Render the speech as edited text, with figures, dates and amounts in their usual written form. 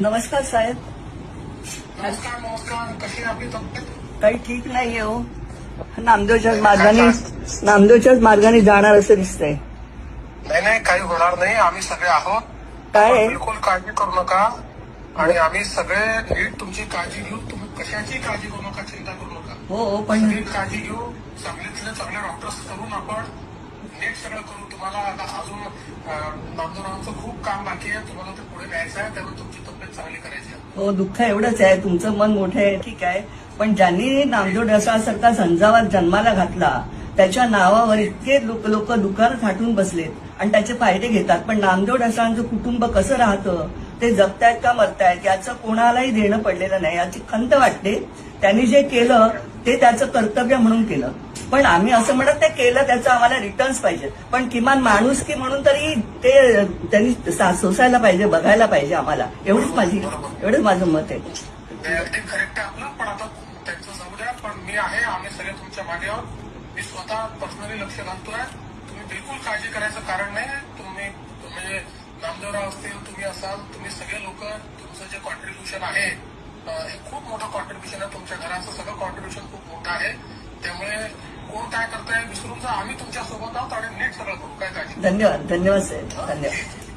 नमस्कार साहेब. नमस्कार नमस्कार. कशी आहे आपली तब्येत? काही ठीक नाहीये हो. नामदेवच्याच मार्गाने जाणार असं दिसतंय. नाही नाही, काही होणार नाही. आम्ही सगळे आहोत. काय आहे? बिलकुल काळजी करू नका. आणि आम्ही सगळे नीट तुमची काळजी घेऊ. तुम्ही कशाची काळजी करू नका, चिंता करू नका. हो पण सगळी काळजी घेऊ. चांगल्यातले चांगले डॉक्टर्स करून आपण नीट सगळं करू. तुम्हाला आता अजून नामदेवरावांचं खूप काम बाकी आहे. तुम्हाला ते पुढे न्यायचं आहे. त्यामुळे तुमची तब्येत चांगली करायची आहे. हो, दुःख एवढंच आहे. तुमचं मन मोठं आहे, ठीक आहे. पण ज्यांनी नामदेव ढसाळसारखा झंझावात जन्माला घातला त्याच्या नावावर इतके लोक दुकानं थाटून बसलेत आणि त्याचे फायदे घेतात. पण नामदेव ढसाळांचं कुटुंब कसं राहतं, ते जगतायत का मरतायत याचं कोणालाही देणं पडलेलं नाही. याची खंत वाटते. त्यांनी जे केलं ते त्याचं कर्तव्य म्हणून केलं. पण आम्ही असं म्हणत नाही केलं त्याचं आम्हाला रिटर्न्स पाहिजे, पण किमान माणुसकी म्हणून तरी ते त्यांनी सोसायला पाहिजे, बघायला पाहिजे आम्हाला. एवढंच माझं मत आहे. ते करेक्ट आहे आपलं. पण आता त्यांचं जाऊ द्या. पण मी आहे. आम्ही सगळे तुमच्या मागे आहोत. मी स्वतः पर्सनली लक्ष घालतोय. तुम्ही बिलकुल काळजी करायचं कारण नाही. तुम्ही म्हणजे नामदेवराव असतील, तुम्ही असाल, तुम्ही सगळे लोक, तुमचं जे कॉन्ट्रीब्युशन आहे हे खूप मोठं कॉन्ट्रीब्युशन आहे. तुमच्या घराचं सगळं कॉन्ट्रीब्युशन खूप मोठं आहे. त्यामुळे कोण काय करताय विसरून जा. आम्ही तुमच्या सोबत आहोत आणि नीट सगळं करू. काय काळजी. धन्यवाद साहेब. धन्यवाद.